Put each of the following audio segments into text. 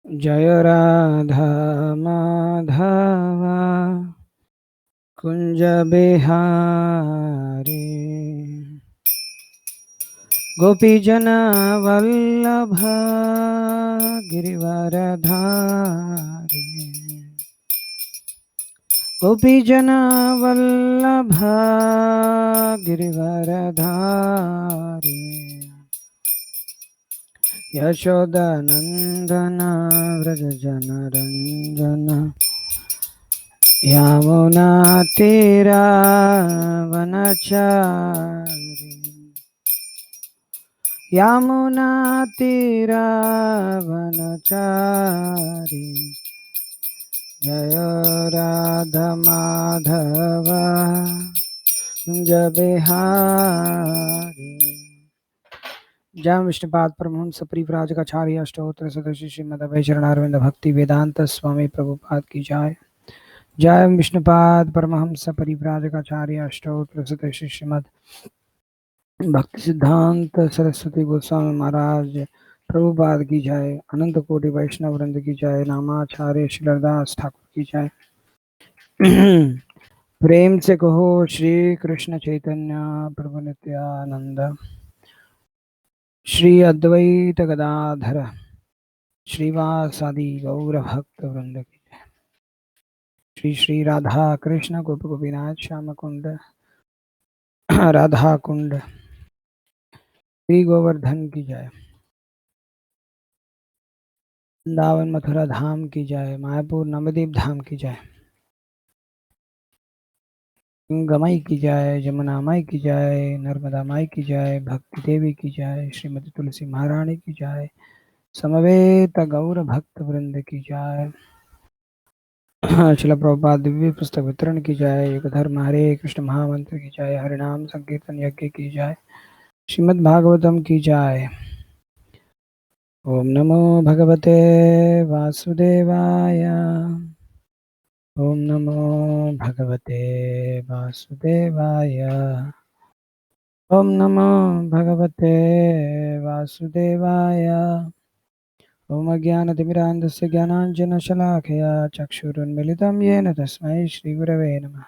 जय राधा माधव कुंज बिहारी गोपीजन वल्लभ गिरिवरधारी गोपीजन वल्लभ गिरिवरधारी यशोदानंदन व्रज जन रंजन यमुना तीरा वनचारी यमुना तीरा वनचारी जय राधा माधव कुंज बिहारी। जय विष्णुपाद परमहंस परिव्राजकाचार्य अष्टोत्तर सदस्य श्रीमद् चरणारविंद भक्ति वेदांत स्वामी प्रभुपाद की जय। जय विष्णुपाद परमहंस परिव्राजकाचार्य अष्टोत्तर सदस्य श्रीमद् भक्ति सिद्धांत सरस्वती गोस्वामी महाराज प्रभुपाद की जय। अनंत कोटि वैष्णव वृंद की जय। नामाचार्य श्रीलदास ठाकुर की जय। प्रेम से कहो श्री कृष्ण चैतन्य प्रभु नित्यानंद श्री अद्वैत गदाधर श्रीवासादि गौर भक्त वृंद की जय। श्री श्री राधा कृष्ण गोप गोपीनाथ श्याम कुंड राधा कुंड श्री गोवर्धन की जय। वृंदावन मथुरा धाम की जय। मायापुर नवद्वीप धाम की जय। गंगा माई की जय। जमुना माई की जय। नर्मदा माई की जय। भक्ति देवी की जय। श्रीमती तुलसी महारानी की जय। समवेत गौर भक्त वृंद की जय। शिला प्रभुपाद दिव्य पुस्तक वितरण की जय। युग धर्म हरे कृष्ण महामंत्र की जय। हरिनाम संकीर्तन यज्ञ की जय। श्रीमद् भागवतम की जय। ओम नमो भगवते वासुदेवाय। ओम नमो भगवते वासुदेवाय। ओम नमो भगवते वासुदेवाय। ओम अज्ञानतिमिरान्धस्य ज्ञानाञ्जनशलाकया चक्षुरुन्मिलितं येन तस्मै श्रीगुरवे नमः।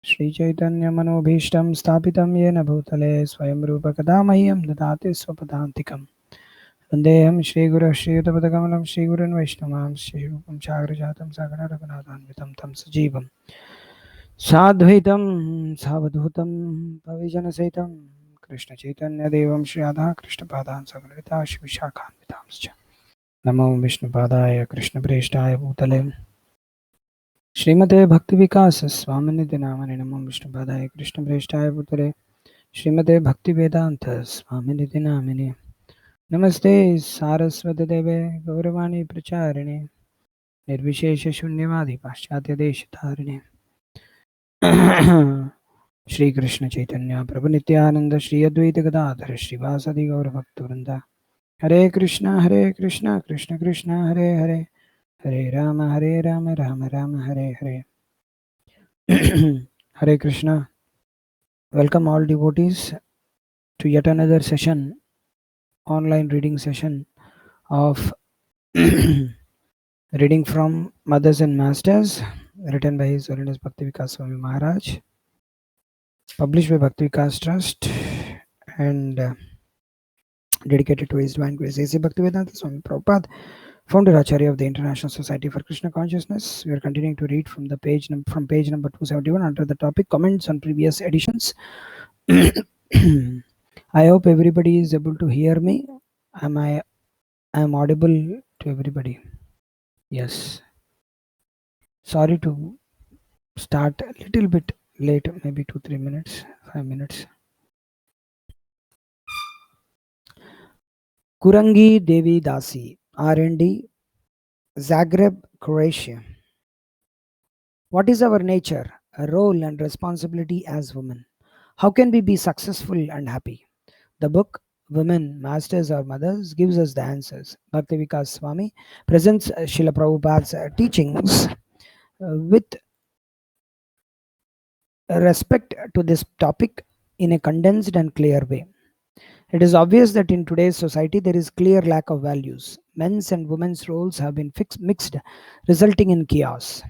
श्रीचैतन्यमनोभीष्टं स्थापितं येन भूतले स्वयं रूपकदा मह्यं ददाति स्वपदान्तिकम्। वन्देऽहं श्रीगुरः श्रीयुतपदकमलं श्रीगुरुन् वैष्णवां श्रीरूपं साग्रजातं सागररघुनाथान्वितं तं सजीवं साद्वैतं सावधूतं भविजनसहितं कृष्णचैतन्यदेवं श्रीराधाकृष्णपादान् सगलिता श्रीविशाखान्वितांश्च। नमो विष्णुपादाय कृष्णप्रेष्ठाय भूतले श्रीमते भक्तिविकास स्वामिनिधि नामने। नमो विष्णुपादाय कृष्णप्रेष्ठाय भूतले श्रीमते भक्तिवेदांत स्वामिनिधि नामिने। नमस्ते सारस्वती देवे गौरवाणी प्रचारिणे निर्विशेष शून्यवादी पाश्चात्य देश धारिणे। श्री कृष्ण चैतन्य प्रभु नित्यानंद श्री अद्वैत गदाधर श्रीवासदि गौर भक्तवृंद। हरे Krishna Krishna Krishna Hare Hare Hare Ram Ram Ram Hare Hare. Hare Krishna. Welcome all devotees to yet another session, online reading session of reading from Mothers and Masters, written by His Holiness Bhakti Vikas Swami Maharaj, published by Bhakti Vikas Trust, and dedicated to His Divine Grace A.C. Bhaktivedanta Swami Prabhupada, founder Acharya of the International Society for Krishna Consciousness. We are continuing to read from page number 271 under the topic comments on previous editions. I hope everybody is able to hear me. I am audible to everybody? Yes. Sorry to start a little bit late, maybe 2-3 minutes, 5 minutes. Kurangi Devi Dasi, R&D, Zagreb, Croatia. What is our nature, a role and responsibility as women? How can we be successful and happy? The book Women, Masters or Mothers gives us the answers. Bhakti Vikas Swami presents Srila Prabhupada's teachings with respect to this topic in a condensed and clear way. It is obvious that in today's society there is clear lack of values. men's and women's roles have been mixed, resulting in chaos.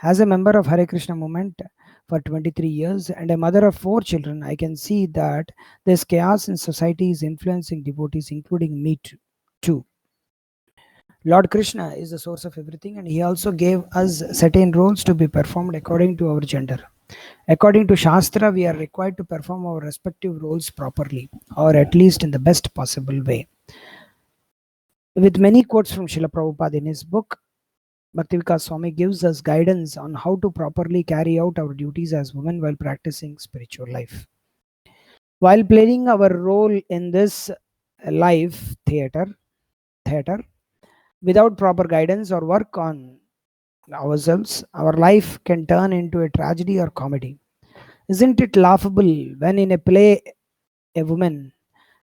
As a member of Hare Krishna movement for 23 years and a mother of 4 children, I can see that this chaos in society is influencing devotees, including me too. Lord Krishna is the source of everything, and he also gave us certain roles to be performed according to our gender. According to Shastra, we are required to perform our respective roles properly, or at least in the best possible way. With many quotes from Srila Prabhupada in his book, Bhaktivikas Swami gives us guidance on how to properly carry out our duties as women while practicing spiritual life. While playing our role in this life theater, without proper guidance or work on ourselves, our life can turn into a tragedy or comedy. Isn't it laughable when in a play a woman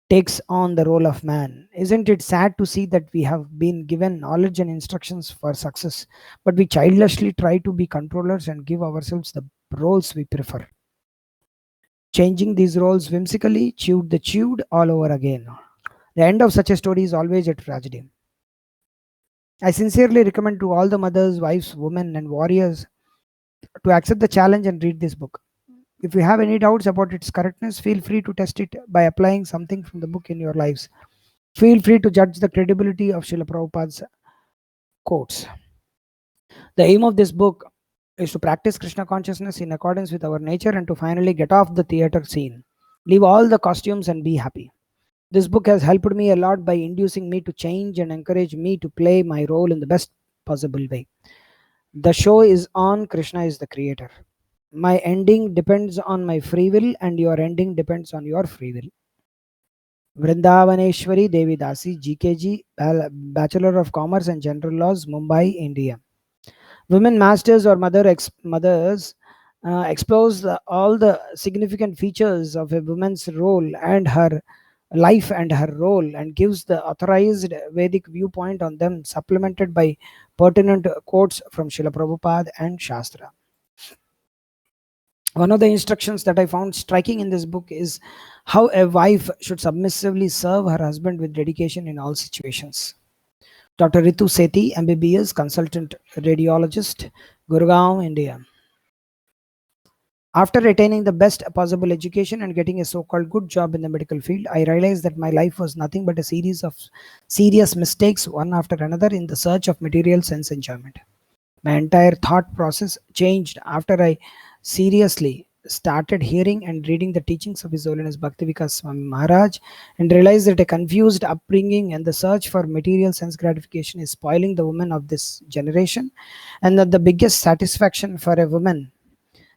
takes on the role of man? Isn't it sad to see that we have been given knowledge and instructions for success, but we childishly try to be controllers and give ourselves the roles we prefer? Changing these roles whimsically, chewed all over again. The end of such a story is always a tragedy. I sincerely recommend to all the mothers, wives, women, and warriors to accept the challenge and read this book. If you have any doubts about its correctness, feel free to test it by applying something from the book in your lives. Feel free to judge the credibility of Srila Prabhupada's quotes. The aim of this book is to practice Krishna consciousness in accordance with our nature and to finally get off the theater scene. Leave all the costumes and be happy. This book has helped me a lot by inducing me to change and encourage me to play my role in the best possible way. The show is on, Krishna is the creator. My ending depends on my free will, and your ending depends on your free will. Vrindavaneshwari Devi Dasi, GKG, Bachelor of Commerce and General Laws, Mumbai, India. Women masters or mothers explores all the significant features of a woman's role and her life and her role, and gives the authorized Vedic viewpoint on them, supplemented by pertinent quotes from Srila Prabhupada and Shastra. One of the instructions that I found striking in this book is how a wife should submissively serve her husband with dedication in all situations. Dr. Ritu Sethi, MBBS, consultant radiologist, Gurgaon, India. After attaining the best possible education and getting a so-called good job in the medical field, I realized that my life was nothing but a series of serious mistakes, one after another, in the search of material sense enjoyment. My entire thought process changed after I seriously started hearing and reading the teachings of His Holiness Bhaktivikas Swami Maharaj, and realized that a confused upbringing and the search for material sense gratification is spoiling the woman of this generation, and that the biggest satisfaction for a woman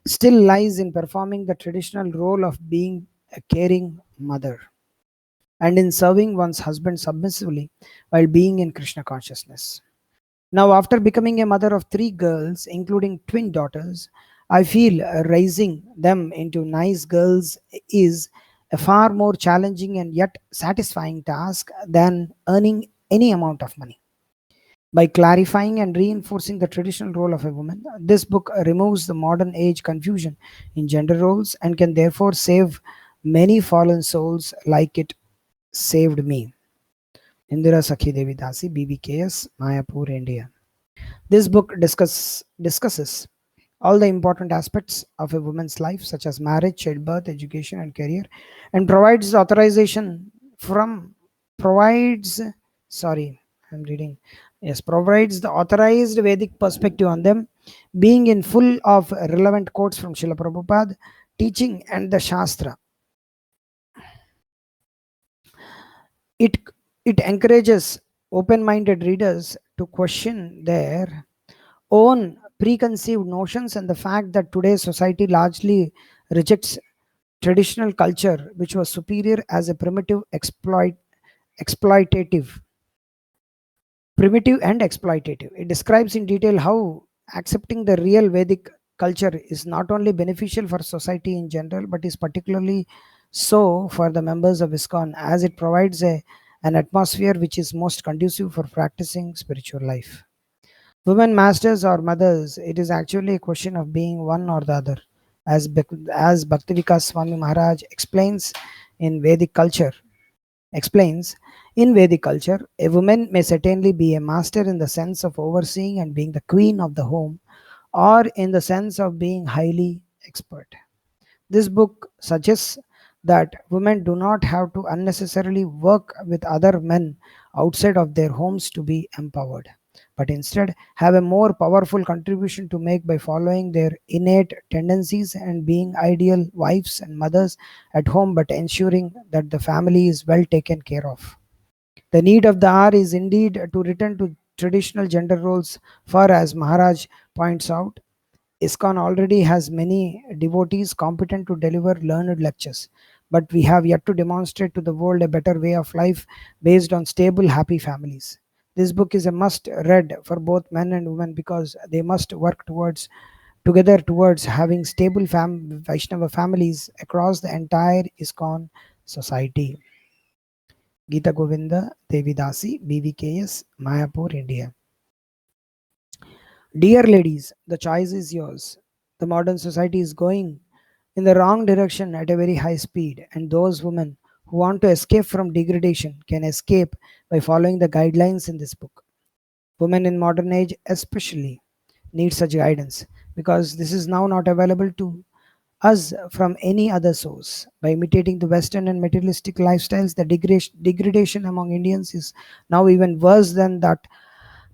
still lies in performing the traditional role of being a caring mother and in serving one's husband submissively while being in Krishna consciousness. Now, after becoming a mother of 3 girls, including twin daughters, I feel raising them into nice girls is a far more challenging and yet satisfying task than earning any amount of money. By clarifying and reinforcing the traditional role of a woman, this book removes the modern age confusion in gender roles and can therefore save many fallen souls like it saved me. Indira Sakhi Devi Dasi, BBKS, Mayapur, India. This book discusses all the important aspects of a woman's life, such as marriage, childbirth, education, and career, and provides authorization from provides. Sorry, I'm reading. Yes, provides the authorized Vedic perspective on them, being in full of relevant quotes from Srila Prabhupada, teaching, and the Shastra. It it encourages open-minded readers to question their own preconceived notions and the fact that today's society largely rejects traditional culture, which was superior as a exploitative primitive and exploitative. It describes in detail how accepting the real Vedic culture is not only beneficial for society in general, but is particularly so for the members of ISKCON, as it provides an atmosphere which is most conducive for practicing spiritual life. Women masters or mothers, it is actually a question of being one or the other. As Bhaktivikas Swami Maharaj explains in Vedic culture, explains In Vedic culture, a woman may certainly be a master in the sense of overseeing and being the queen of the home, or in the sense of being highly expert. This book suggests that women do not have to unnecessarily work with other men outside of their homes to be empowered, but instead have a more powerful contribution to make by following their innate tendencies and being ideal wives and mothers at home, but ensuring that the family is well taken care of. The need of the hour is indeed to return to traditional gender roles, for as Maharaj points out, ISKCON already has many devotees competent to deliver learned lectures, but we have yet to demonstrate to the world a better way of life based on stable, happy families. This book is a must read for both men and women because they must work together towards having stable Vaishnava families across the entire ISKCON society. Geeta Govinda Devidasi, BVKS, Mayapur, India. Dear ladies, the choice is yours. The modern society is going in the wrong direction at a very high speed, and those women who want to escape from degradation can escape by following the guidelines in this book. Women in modern age especially need such guidance because this is now not available to us from any other source. By imitating the Western and materialistic lifestyles, the degradation among Indians is now even worse than that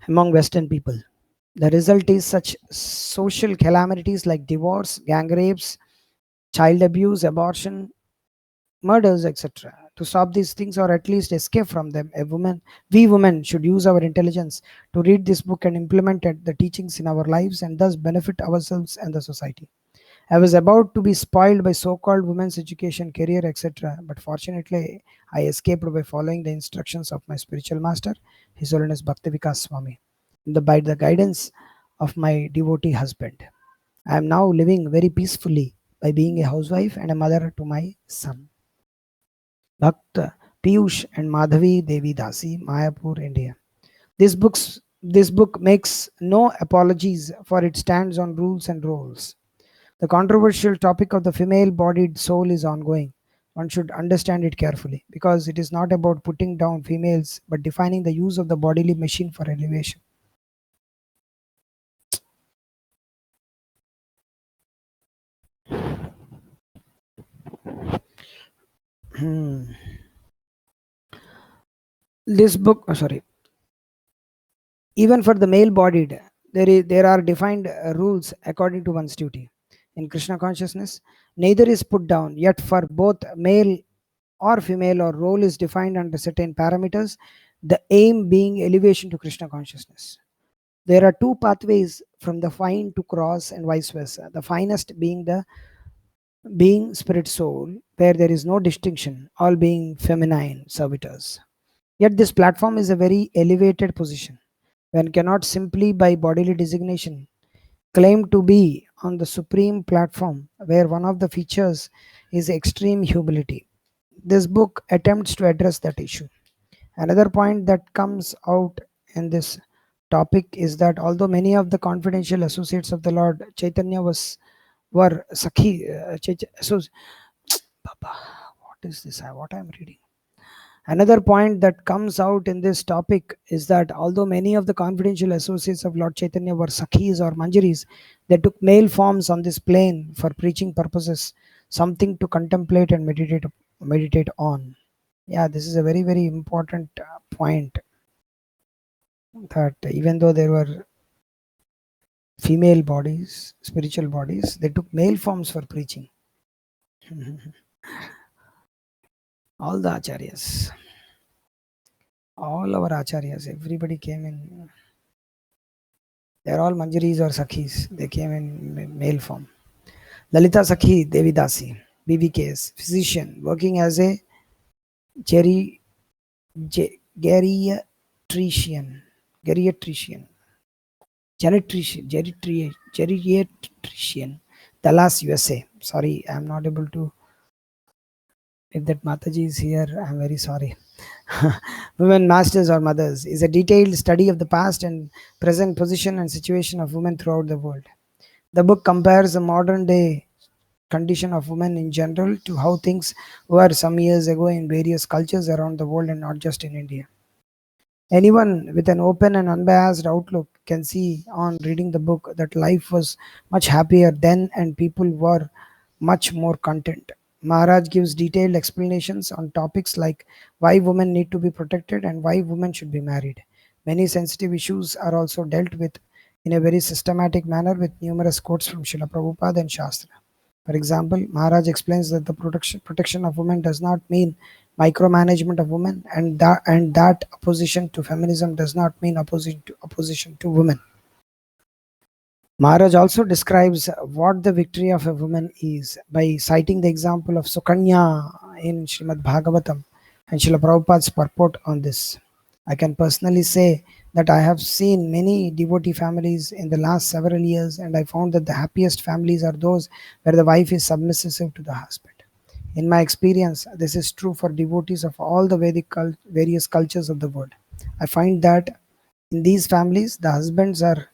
among Western people. The result is such social calamities like divorce, gang rapes, child abuse, abortion, murders, etc. To stop these things or at least escape from them, we women should use our intelligence to read this book and implement the teachings in our lives and thus benefit ourselves and the society. I was about to be spoiled by so-called women's education, career, etc. But fortunately, I escaped by following the instructions of my spiritual master, His Holiness Bhaktivikas Swami, by the guidance of my devotee husband. I am now living very peacefully by being a housewife and a mother to my son. Bhakt Piyush and Madhavi Devi Dasi, Mayapur, India. This book makes no apologies for it stands on rules and roles. The controversial topic of the female bodied soul is ongoing. One should understand it carefully because it is not about putting down females but defining the use of the bodily machine for elevation. Hmm. This book, sorry, even for the male bodied, there are defined rules according to one's duty. In Krishna consciousness, neither is put down, yet for both male or female or role is defined under certain parameters, the aim being elevation to Krishna consciousness. There are two pathways from the fine to cross and vice versa. The finest being the being spirit soul, where there is no distinction, all being feminine servitors. Yet this platform is a very elevated position. One cannot simply by bodily designation claim to be on the supreme platform where one of the features is extreme humility. This book attempts to address that issue. Another point that comes out in this topic is that although many of the confidential associates of the Lord Chaitanya were Sakhi, Papa, what is this? What I am reading? Another point that comes out in this topic is that although many of the confidential associates of Lord Chaitanya were Sakhis or Manjaris, they took male forms on this plane for preaching purposes, something to contemplate and meditate on. Yeah, this is a very, very important point that even though there were female bodies, spiritual bodies, they took male forms for preaching. All the acharyas, all our acharyas, everybody came in. They're all Manjaris or Sakhis. They came in male form. Lalita Sakhi Devidasi, BBKS, physician, working as a geri, geriatrician, geriatrician, geriatrician, Dallas, USA. Sorry, I'm not able to. If that Mataji is here, I'm very sorry. Women masters or mothers is a detailed study of the past and present position and situation of women throughout the world. The book compares the modern day condition of women in general to how things were some years ago in various cultures around the world and not just in India. Anyone with an open and unbiased outlook can see on reading the book that life was much happier then and people were much more content. Maharaj gives detailed explanations on topics like why women need to be protected and why women should be married. Many sensitive issues are also dealt with in a very systematic manner with numerous quotes from Srila Prabhupada and Shastra. For example, Maharaj explains that the protection of women does not mean micromanagement of women, and that opposition to feminism does not mean opposition to women. Maharaj also describes what the victory of a woman is by citing the example of Sukanya in Srimad Bhagavatam and Srila Prabhupada's purport on this. I can personally say that I have seen many devotee families in the last several years, and I found that the happiest families are those where the wife is submissive to the husband. In my experience, this is true for devotees of all the various cultures of the world. I find that in these families, the husbands are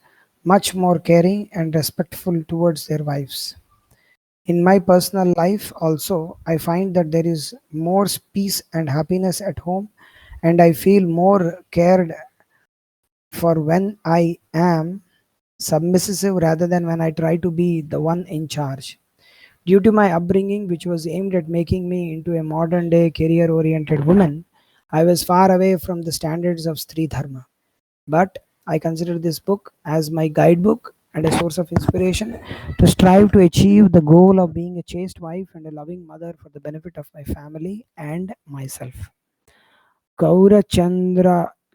much more caring and respectful towards their wives. In my personal life, also, I find that there is more peace and happiness at home, and I feel more cared for when I am submissive rather than when I try to be the one in charge. Due to my upbringing, which was aimed at making me into a modern day career oriented woman, I was far away from the standards of Sri Dharma. But I consider this book as my guidebook and a source of inspiration to strive to achieve the goal of being a chaste wife and a loving mother for the benefit of my family and myself. Gaura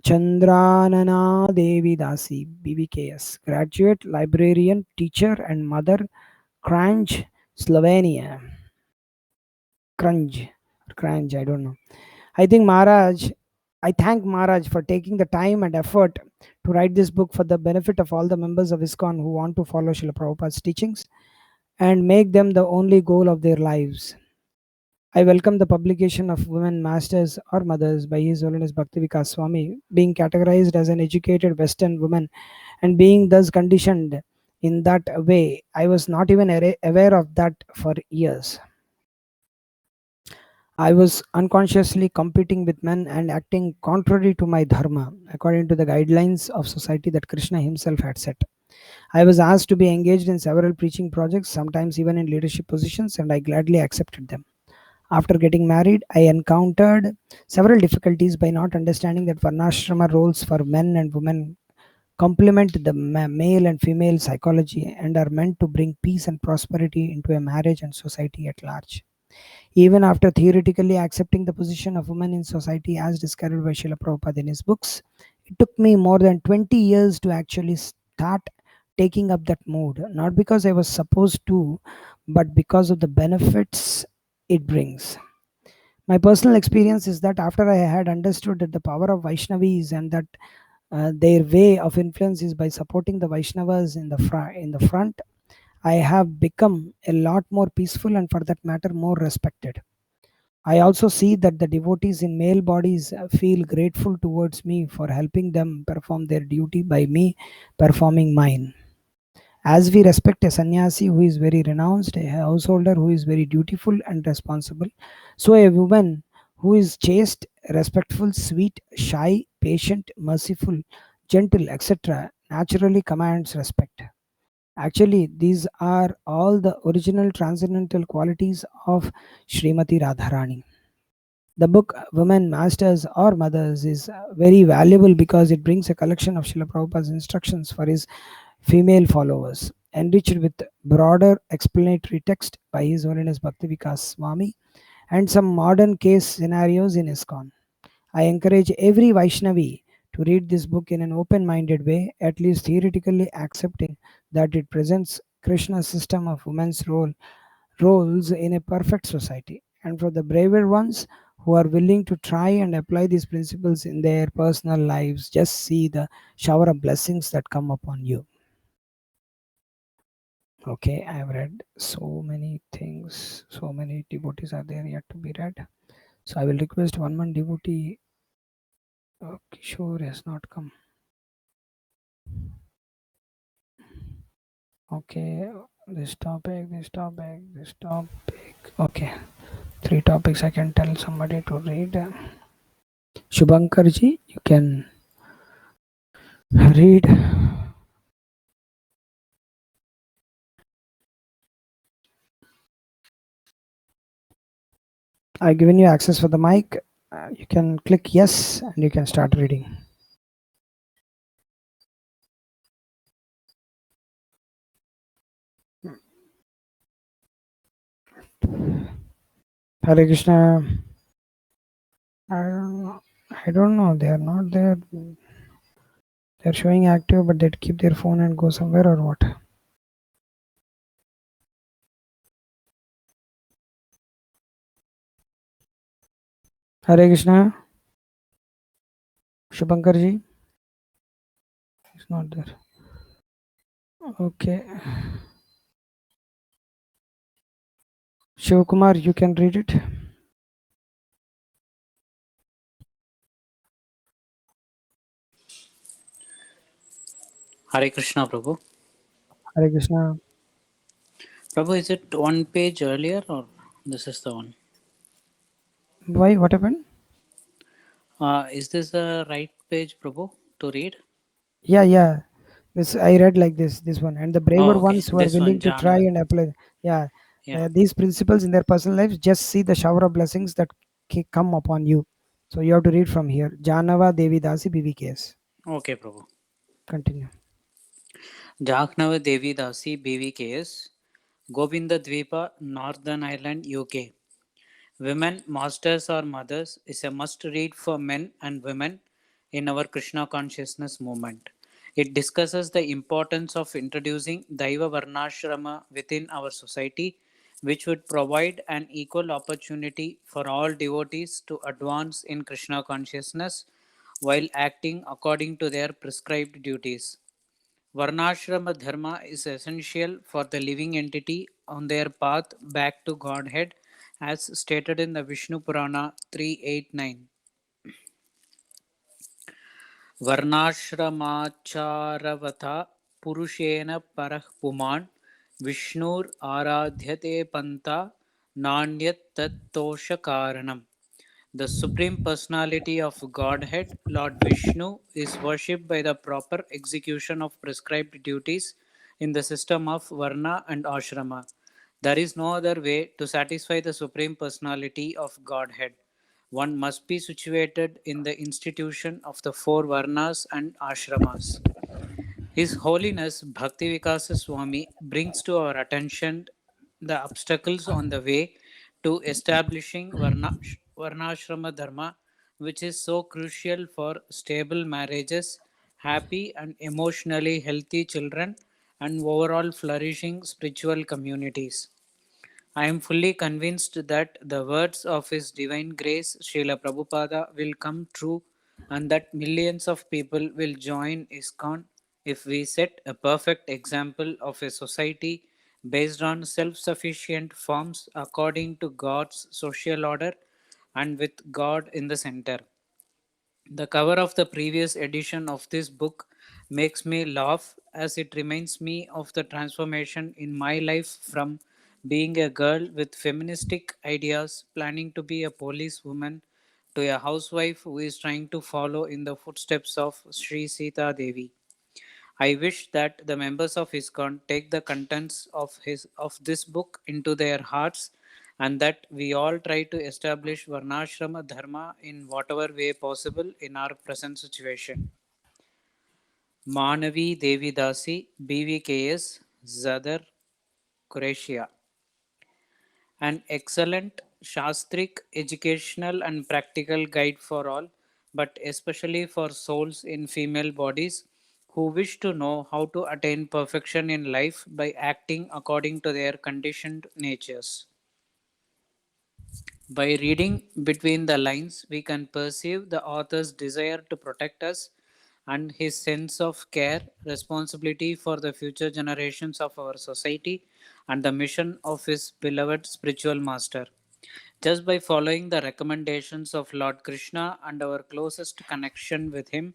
Chandranana Devi Dasi, BBKS, graduate, librarian, teacher, and mother, Kranj, Slovenia. Kranj, I don't know. I think Maharaj, I thank Maharaj for taking the time and effort to write this book for the benefit of all the members of ISKCON who want to follow Srila Prabhupada's teachings and make them the only goal of their lives. I welcome the publication of Women Masters or Mothers by His Holiness Bhakti Vikas Swami, being categorized as an educated Western woman and being thus conditioned in that way. I was not even aware of that for years. I was unconsciously competing with men and acting contrary to my dharma, according to the guidelines of society that Krishna himself had set. I was asked to be engaged in several preaching projects, sometimes even in leadership positions, and I gladly accepted them. After getting married, I encountered several difficulties by not understanding that Varnashrama roles for men and women complement the male and female psychology and are meant to bring peace and prosperity into a marriage and society at large. Even after theoretically accepting the position of women in society as described by Srila Prabhupada in his books, it took me more than 20 years to actually start taking up that mood, not because I was supposed to, but because of the benefits it brings. My personal experience is that after I had understood that the power of Vaishnavis and that their way of influence is by supporting the Vaishnavas in the front, I have become a lot more peaceful and, for that matter, more respected. I also see that the devotees in male bodies feel grateful towards me for helping them perform their duty by me performing mine. As we respect a sannyasi who is very renounced, a householder who is very dutiful and responsible, so a woman who is chaste, respectful, sweet, shy, patient, merciful, gentle, etc., naturally commands respect. Actually, these are all the original transcendental qualities of Srimati Radharani. The book Women Masters or Mothers is very valuable because it brings a collection of Srila Prabhupada's instructions for his female followers, enriched with broader explanatory text by His Holiness Bhakti Vikas Swami and some modern case scenarios in ISKCON. I encourage every Vaishnavi to read this book in an open minded way, at least theoretically accepting that it presents Krishna's system of women's roles in a perfect society. And for the braver ones who are willing to try and apply these principles in their personal lives, just see the shower of blessings that come upon you. Okay, I have read so many things, so many devotees are there yet to be read. So I will request one more devotee. Kishore has not come. Okay, This topic, this topic, this topic. Okay, three topics I can tell somebody to read. Shubhankarji, you can read. I've given you access for the mic. You can click yes and you can start reading. Hare Krishna. I don't know. I don't know. They are not there. They're showing active, but they keep their phone and go somewhere or what? Hare Krishna. Shubhankarji. It's not there. Okay. Shivakumar, you can read it. Hare Krishna, Prabhu. Hare Krishna. Prabhu, is it one page earlier or this is the one? Why? What happened? Is this the right page, Prabhu, to read? Yeah. This I read like this. This one and the Oh, braver okay. ones who are This one, willing to try Janavat. and apply. Yeah, Yeah. these principles in their personal lives. Just see the shower of blessings that come upon you. So you have to read from here. Janava Devi Dasi BVKS. Okay, Prabhu. Continue. Jakhnava Devi Dasi, BVKS, Govinda Dvipa, Northern Ireland, UK. Women, Masters or Mothers is a must read for men and women in our Krishna consciousness movement. It discusses the importance of introducing Daiva Varnashrama within our society, which would provide an equal opportunity for all devotees to advance in Krishna consciousness while acting according to their prescribed duties. Varnashrama dharma is essential for the living entity on their path back to Godhead, as stated in the Vishnu Purana 389. वर्णाश्रमाचारवता पुरुषेण परः पुमान् विष्णुर् आराध्यते पन्था नान्यत् तत्तोषकारणम्. The Supreme Personality of Godhead, Lord Vishnu, is worshipped by the proper execution of prescribed duties in the system of Varna and Ashrama. There is no other way to satisfy the Supreme Personality of Godhead. One must be situated in the institution of the four Varnas and Ashramas. His Holiness Bhakti Vikasa Swami brings to our attention the obstacles on the way to establishing Varnashrama Dharma, which is so crucial for stable marriages, happy and emotionally healthy children, and overall flourishing spiritual communities. I am fully convinced that the words of His Divine Grace Srila Prabhupada will come true and that millions of people will join ISKCON if we set a perfect example of a society based on self sufficient forms according to God's social order and with God in the center. The cover of the previous edition of this book makes me laugh as it reminds me of the transformation in my life from being a girl with feministic ideas planning to be a policewoman to a housewife who is trying to follow in the footsteps of Sri Sita Devi. I wish that the members of ISKCON take the contents of this book into their hearts and that we all try to establish Varnashrama Dharma in whatever way possible in our present situation. Manavi Devi Dasi, BVKS, Zadar, Croatia. An excellent Shastric educational and practical guide for all, but especially for souls in female bodies who wish to know how to attain perfection in life by acting according to their conditioned natures. By reading between the lines, we can perceive the author's desire to protect us and his sense of care, responsibility for the future generations of our society, and the mission of his beloved spiritual master. Just by following the recommendations of Lord Krishna and our closest connection with him,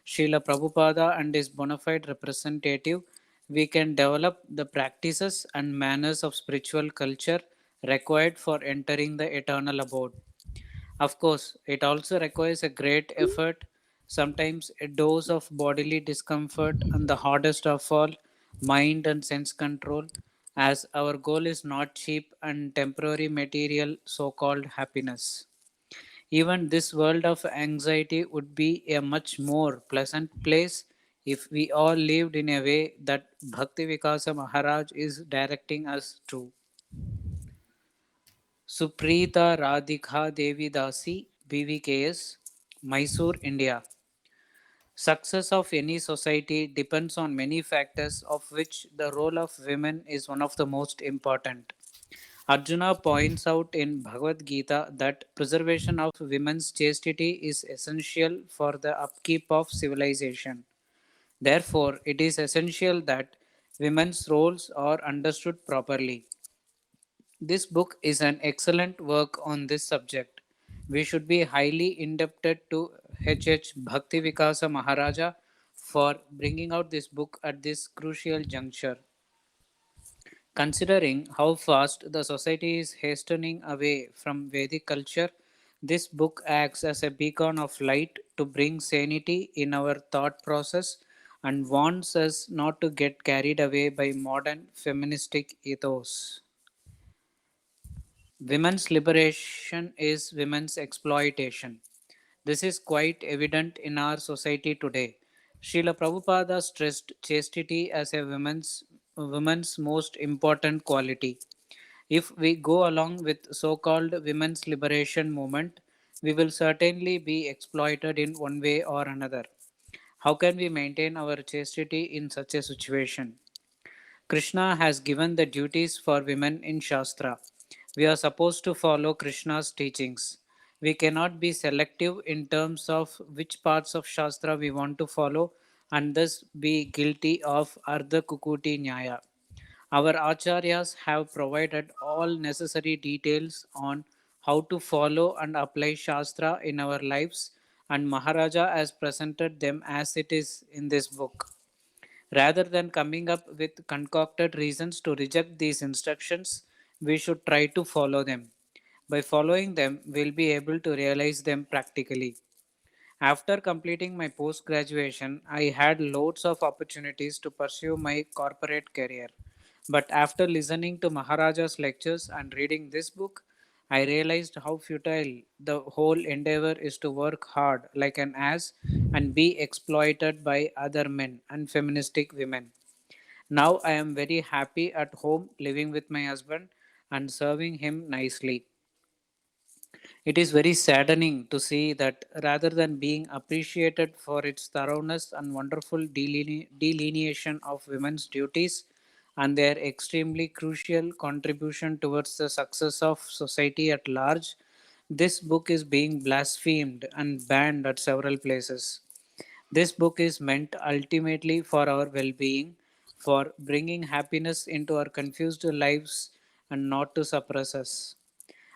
Srila Prabhupada and his bona fide representative, we can develop the practices and manners of spiritual culture required for entering the eternal abode. Of course, it also requires a great effort, sometimes a dose of bodily discomfort, and the hardest of all, mind and sense control, as our goal is not cheap and temporary material so called happiness. Even this world of anxiety would be a much more pleasant place if we all lived in a way that Bhakti Vikasa Maharaj is directing us to. Suprita Radhika Devi Dasi, BVKS, Mysore, India. Success of any society depends on many factors, of which the role of women is one of the most important. Arjuna points out in Bhagavad Gita that preservation of women's chastity is essential for the upkeep of civilization. Therefore, it is essential that women's roles are understood properly. This book is an excellent work on this subject. We should be highly indebted to H. Bhakti Vikasa Maharaja for bringing out this book at this crucial juncture. Considering how fast the society is hastening away from Vedic culture, this book acts as a beacon of light to bring sanity in our thought process and warns us not to get carried away by modern feministic ethos. Women's liberation is women's exploitation. This is quite evident in our society today. Srila Prabhupada stressed chastity as a woman's most important quality. If we go along with so-called women's liberation movement, we will certainly be exploited in one way or another. How can we maintain our chastity in such a situation? Krishna has given the duties for women in Shastra. We are supposed to follow Krishna's teachings. We cannot be selective in terms of which parts of Shastra we want to follow and thus be guilty of Ardha Kukuti Nyaya. Our Acharyas have provided all necessary details on how to follow and apply Shastra in our lives, and Maharaja has presented them as it is in this book. Rather than coming up with concocted reasons to reject these instructions, we should try to follow them. By following them, we'll be able to realize them practically. After completing my post graduation, I had loads of opportunities to pursue my corporate career. But after listening to Maharaja's lectures and reading this book, I realized how futile the whole endeavor is to work hard like an ass and be exploited by other men and feministic women. Now I am very happy at home living with my husband and serving him nicely. It is very saddening to see that rather than being appreciated for its thoroughness and wonderful delineation of women's duties and their extremely crucial contribution towards the success of society at large, this book is being blasphemed and banned at several places. This book is meant ultimately for our well being, for bringing happiness into our confused lives and not to suppress us.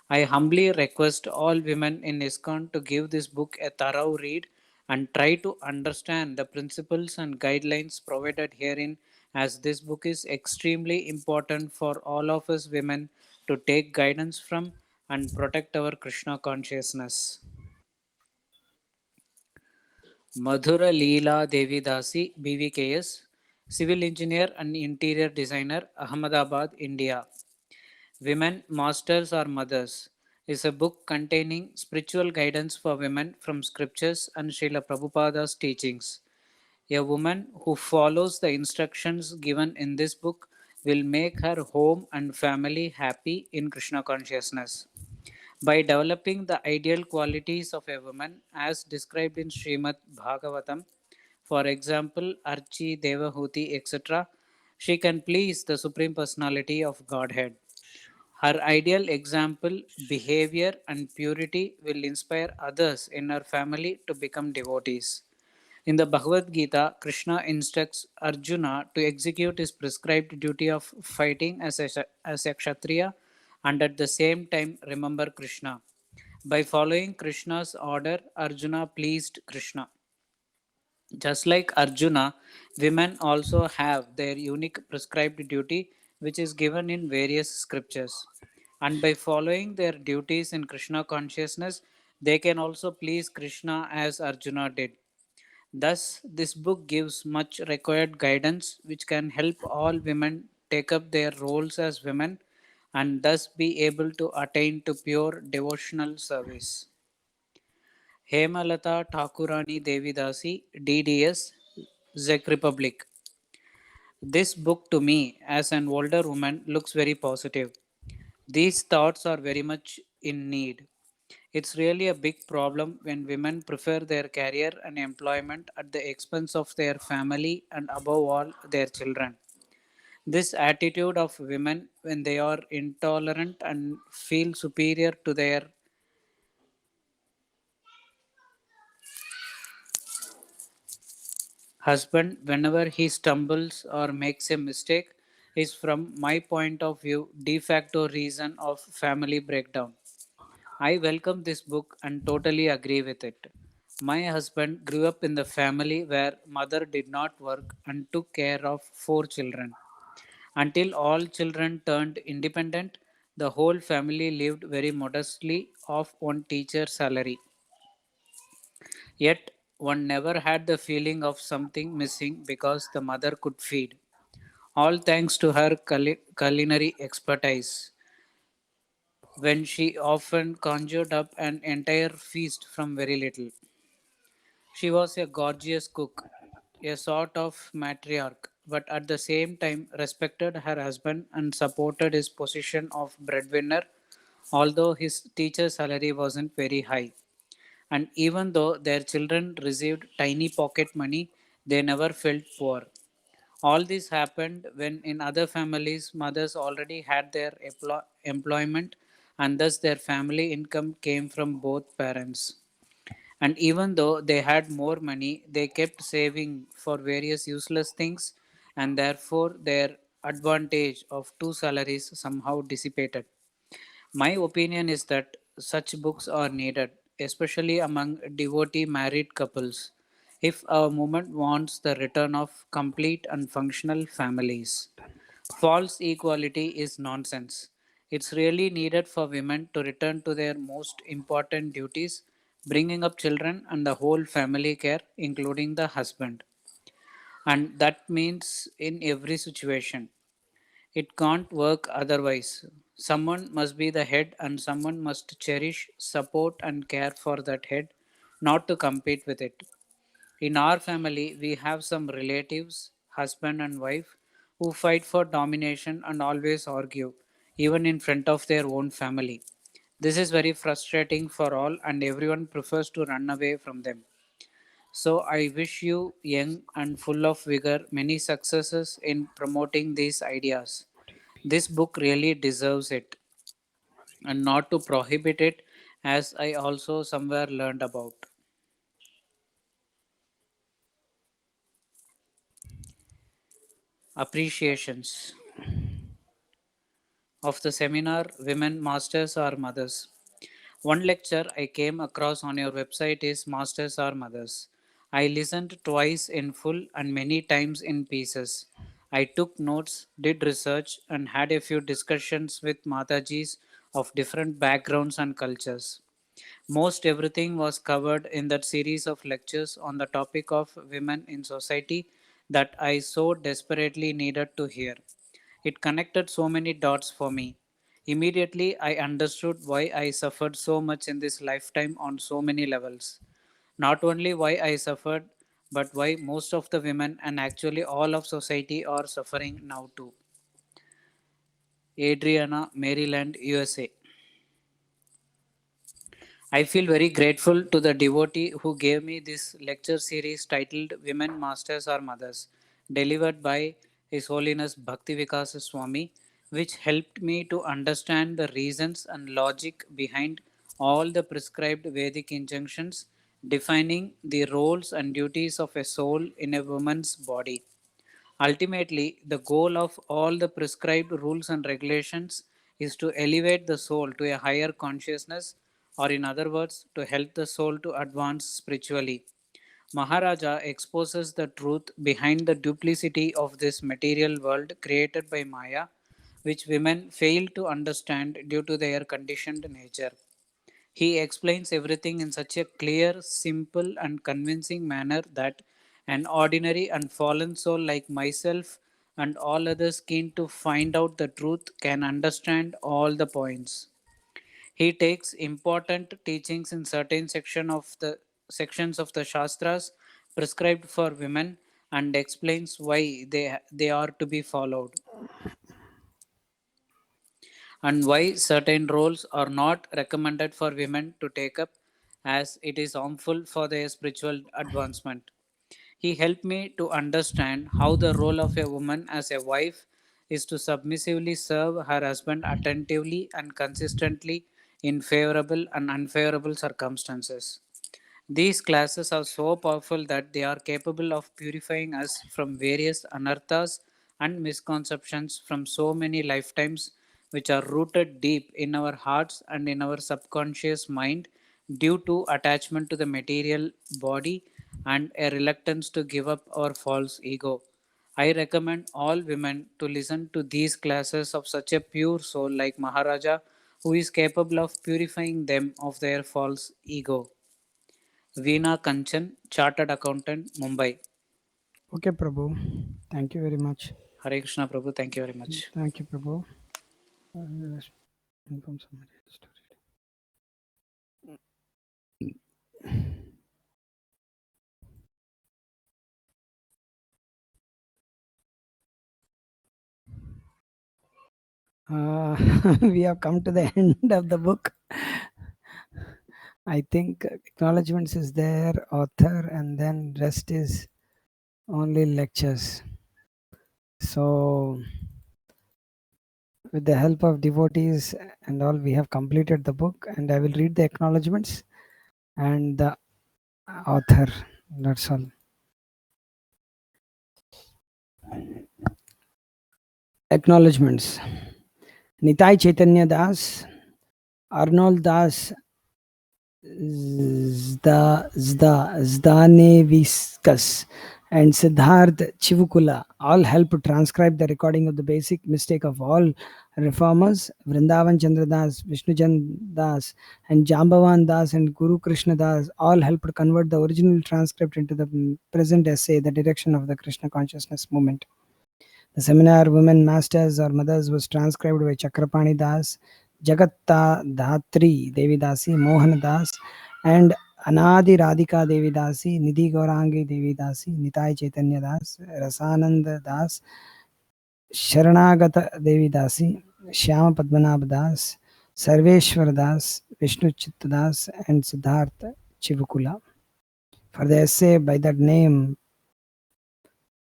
I humbly request all women in ISKCON to give this book a thorough read and try to understand the principles and guidelines provided herein, as this book is extremely important for all of us women to take guidance from and protect our Krishna consciousness. Madhura Leela Devi Dasi, BVKS, Civil Engineer and Interior Designer, Ahmedabad, India. Women, Masters or Mothers is a book containing spiritual guidance for women from scriptures and Srila Prabhupada's teachings. A woman who follows the instructions given in this book will make her home and family happy in Krishna consciousness. By developing the ideal qualities of a woman as described in Srimad Bhagavatam, for example, Archi, Devahuti, etc., she can please the Supreme Personality of Godhead. Her ideal example, behavior, and purity will inspire others in her family to become devotees. In the Bhagavad Gita, Krishna instructs Arjuna to execute his prescribed duty of fighting as a Kshatriya and at the same time remember Krishna. By following Krishna's order, Arjuna pleased Krishna. Just like Arjuna, Women also have their unique prescribed duty, which is given in various scriptures. And by following their duties in Krishna consciousness, they can also please Krishna as Arjuna did. Thus, this book gives much required guidance which can help all women take up their roles as women and thus be able to attain to pure devotional service. Hemalata Thakurani Devidasi, DDS, Czech Republic. This book to me, as an older woman, looks very positive. These thoughts are very much in need. It's really a big problem when women prefer their career and employment at the expense of their family and above all their children. This attitude of women when they are intolerant and feel superior to their husband whenever he stumbles or makes a mistake is from my point of view de facto reason of family breakdown. I welcome this book and totally agree with it. My husband grew up in the family where mother did not work and took care of four children. Until all children turned independent, the whole family lived very modestly off one teacher's salary. Yet one never had the feeling of something missing because the mother could feed. All thanks to her culinary expertise, when she often conjured up an entire feast from very little. She was a gorgeous cook, a sort of matriarch, but at the same time respected her husband and supported his position of breadwinner, although his teacher salary wasn't very high. And even though their children received tiny pocket money, they never felt poor. All this happened when in other families, mothers already had their employment and thus their family income came from both parents. And even though they had more money, they kept saving for various useless things, and therefore their advantage of two salaries somehow dissipated. My opinion is that such books are needed, especially among devotee married couples, if our movement wants the return of complete and functional families. False equality is nonsense. It's really needed for women to return to their most important duties, bringing up children and the whole family care, including the husband. And that means in every situation. It can't work otherwise. Someone must be the head, and someone must cherish, support, and care for that head, not to compete with it. In our family, we have some relatives, husband and wife, who fight for domination and always argue, even in front of their own family. This is very frustrating for all, and everyone prefers to run away from them. So, I wish you, young and full of vigor, many successes in promoting these ideas. This book really deserves it, and not to prohibit it, as I also somewhere learned about. Appreciations of the seminar Women Masters or Mothers. One lecture I came across on your website is Masters or Mothers. I listened twice in full and many times in pieces. I took notes, did research, and had a few discussions with Matajis of different backgrounds and cultures. Most everything was covered in that series of lectures on the topic of women in society that I so desperately needed to hear. It connected so many dots for me. Immediately, I understood why I suffered so much in this lifetime on so many levels. Not only why I suffered, but why most of the women and actually all of society are suffering now too. Adriana, Maryland, USA. I feel very grateful to the devotee who gave me this lecture series titled Women Masters or Mothers, delivered by His Holiness Bhakti Vikas Swami, which helped me to understand the reasons and logic behind all the prescribed Vedic injunctions defining the roles and duties of a soul in a woman's body. Ultimately, the goal of all the prescribed rules and regulations is to elevate the soul to a higher consciousness, or in other words, to help the soul to advance spiritually. Maharaja exposes the truth behind the duplicity of this material world created by Maya, which women fail to understand due to their conditioned nature. He explains everything in such a clear, simple, and convincing manner that an ordinary and fallen soul like myself and all others keen to find out the truth can understand all the points. He takes important teachings in certain sections of the Shastras prescribed for women and explains why they are to be followed and why certain roles are not recommended for women to take up as it is harmful for their spiritual advancement. He helped me to understand how the role of a woman as a wife is to submissively serve her husband attentively and consistently in favorable and unfavorable circumstances. These classes are so powerful that they are capable of purifying us from various anarthas and misconceptions from so many lifetimes, which are rooted deep in our hearts and in our subconscious mind due to attachment to the material body and a reluctance to give up our false ego. I recommend all women to listen to these classes of such a pure soul like Maharaja, who is capable of purifying them of their false ego. Veena Kanchan, Chartered Accountant, Mumbai. Okay, Prabhu. Thank you very much. Hare Krishna Prabhu, thank you very much. Thank you, Prabhu. Let's inform somebody. We have come to the end of the book. I think acknowledgements is there, author, and then rest is only lectures. So, with the help of devotees and all, we have completed the book, and I will read the acknowledgements and the author. That's all. Acknowledgements. Nitai Chaitanya Das, Arnold Das, Zdaneviskas, and Siddharth Chivukula all helped transcribe the recording of the basic mistake of all reformers. Vrindavan Chandra Das, Vishnujan Das, and Jambavan Das and Guru Krishna Das all helped convert the original transcript into the present essay, The Direction of the Krishna Consciousness Movement. The seminar Women Masters or Mothers was transcribed by Chakrapani Das, Jagatta Dhatri Devidasi, Mohan Das, and Anadi Radhika Devidasi, Nidhi Gaurangi Devidasi, Nitai Chaitanya Das, Rasananda Das, Sharanagata Devidasi, Shyama Padmanabh Das, Sarveshwar Das, Vishnu Chitta Das, and Siddhartha Chivukula. For the essay by that name,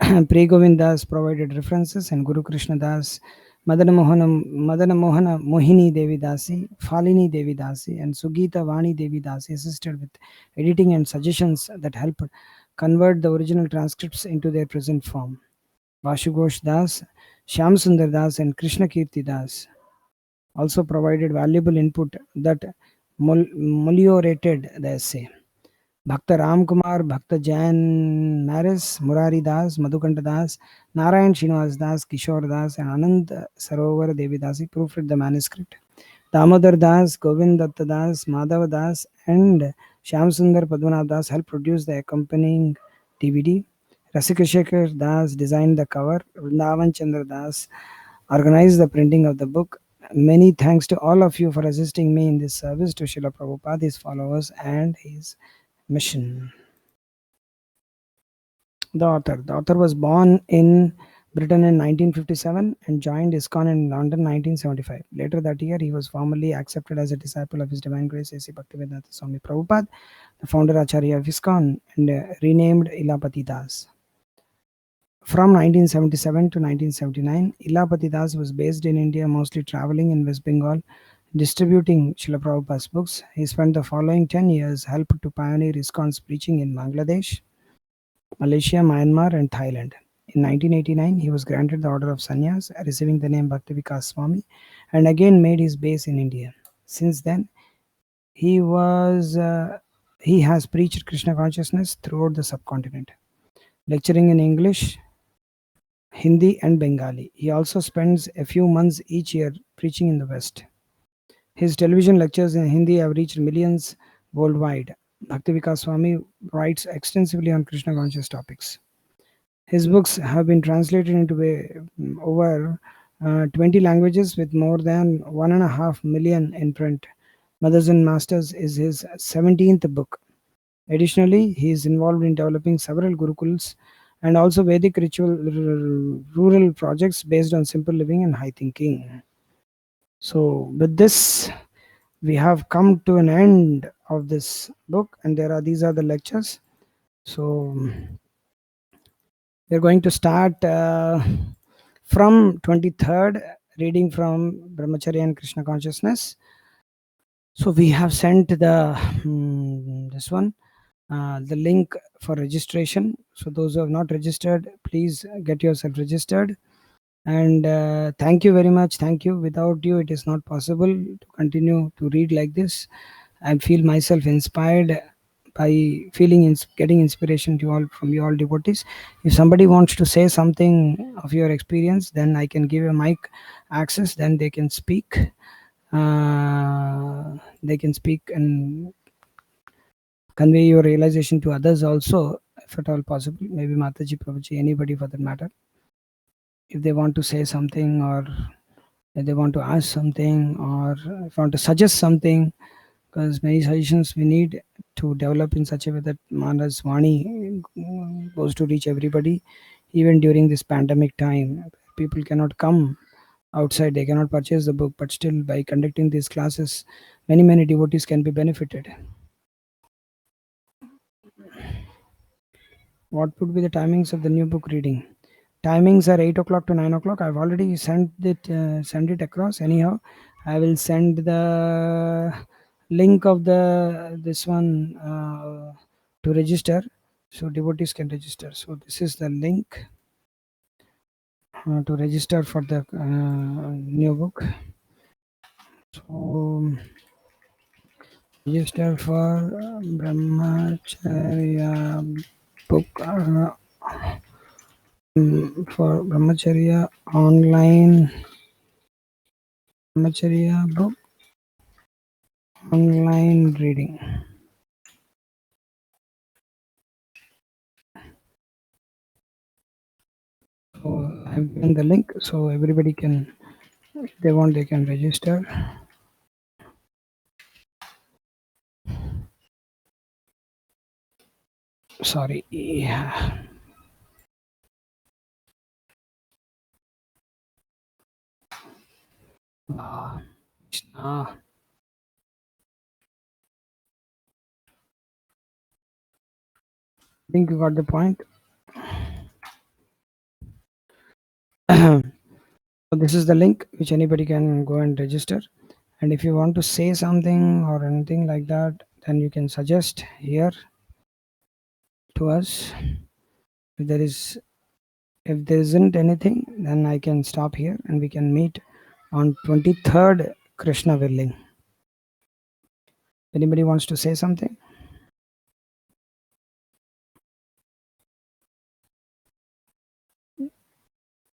Pre Govindas provided references, and Guru Krishna Das, Madana Mohana Mohini Devidasi, Falini Devidasi, and Sugita Vani Devidasi assisted with editing and suggestions that helped convert the original transcripts into their present form. Vashugosh Das, Shyam Sundar Das, and Krishna Kirti Das also provided valuable input that meliorated the essay. Bhakta Ramkumar, Bhakta Jain Maris, Murari Das, Madhukanta Das, Narayan Srinivas Das, Kishore Das, and Anand Sarovar Devidasi proofread the manuscript. Damodar Das, Govind Datta Das, Madhava Das, and Shyam Sundar Padmanabh Das helped produce the accompanying DVD. Rasikashekar Das designed the cover. Vrindavan Chandra Das organized the printing of the book. Many thanks to all of you for assisting me in this service to Srila Prabhupada, his followers, and his mission. The author was born in Britain in 1957 and joined ISKCON in London 1975. Later that year, he was formally accepted as a disciple of His Divine Grace A.C. Bhaktivedanta Swami Prabhupada, the founder Acharya of ISKCON, and renamed Ilapati Das. From 1977 to 1979, Ilapati Das was based in India, mostly traveling in West Bengal, distributing Srila Prabhupada's books. He spent the following 10 years helped to pioneer ISKCON's preaching in Bangladesh, Malaysia, Myanmar, and Thailand. In 1989, he was granted the order of sannyas, receiving the name Bhaktivikas Swami, and again made his base in India. Since then, he was He has preached Krishna consciousness throughout the subcontinent, lecturing in English, Hindi, and Bengali. He also spends a few months each year preaching in the West. His television lectures in Hindi have reached millions worldwide. Bhaktivikas Swami writes extensively on Krishna conscious topics. His books have been translated into over 20 languages with more than 1.5 million in print. Mothers and Masters is his 17th book. Additionally, he is involved in developing several gurukuls and also Vedic ritual rural projects based on simple living and high thinking. So, with this, we have come to an end of this book, and these are the lectures. So, we're going to start from 23rd, reading from Brahmacharya and Krishna consciousness. So we have sent this one, the link for registration. So those who have not registered, please get yourself registered. And thank you very much. Thank you. Without you, it is not possible to continue to read like this. I feel myself inspired by getting inspiration to all from you all devotees. If somebody wants to say something of your experience, then I can give a mic access. Then they can speak. They can speak and convey your realization to others also, if at all possible. Maybe Mataji, Prabhuji, anybody for that matter. If they want to say something, or if they want to ask something, or if they want to suggest something, because many suggestions we need to develop in such a way that Mana's Vani goes to reach everybody, even during this pandemic time. People cannot come outside, they cannot purchase the book, but still by conducting these classes, many devotees can be benefited. What would be the timings of the new book reading? Timings are 8 o'clock to 9 o'clock. I've already sent it across. Anyhow, I will send the link of this one to register, so devotees can register. So this is the link to register for the new book. So register for Brahmacharya book, for Brahmacharya online, Brahmacharya book online reading. So I've given the link, so everybody can, if they want, they can register. Sorry. Yeah. Krishna. I think you got the point. So this is the link which anybody can go and register. And if you want to say something or anything like that, then you can suggest here to us. If there isn't anything, then I can stop here and we can meet on 23rd, Krishna willing. Anybody wants to say something?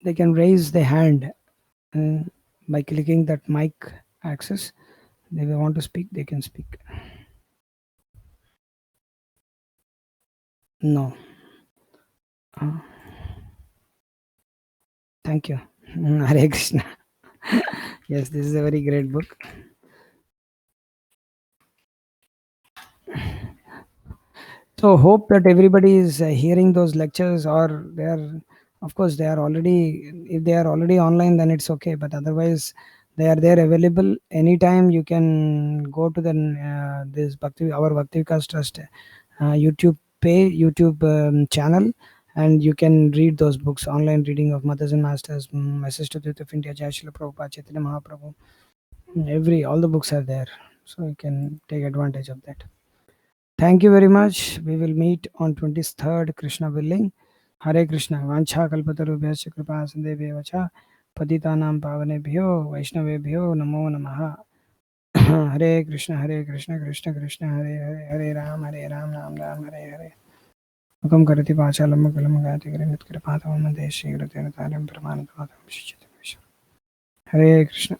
They can raise their hand by clicking that mic access. If they want to speak, they can speak. No. Thank you. Hare Krishna. Yes, this is a very great book. So hope that everybody is hearing those lectures, or they are, of course, they are already, if they are already online, then it's okay. But otherwise, they are there available anytime. You can go to the this our Bhakti Vikas Trust YouTube channel, and you can read those books. Online reading of Mothers and Masters, My Sister Truth of India, Jai Srila Prabhupada, Chaitanya Mahaprabhu. All the books are there, so you can take advantage of that. Thank you very much. We will meet on 23rd, Krishna willing. Hare Krishna. Vancha kalpatarubhyascha kripa sindebhyo vacha. Patitanam pavanebhyo vaishnavebhyo namo namaha. हरे कृष्ण कृष्ण कृष्ण हरे हरे हरे राम राम राम हरे हरे मुखं करोति वाचालं कलं गायति कृपातमं देशे हृदयं तारं प्रमाणं हरे कृष्ण।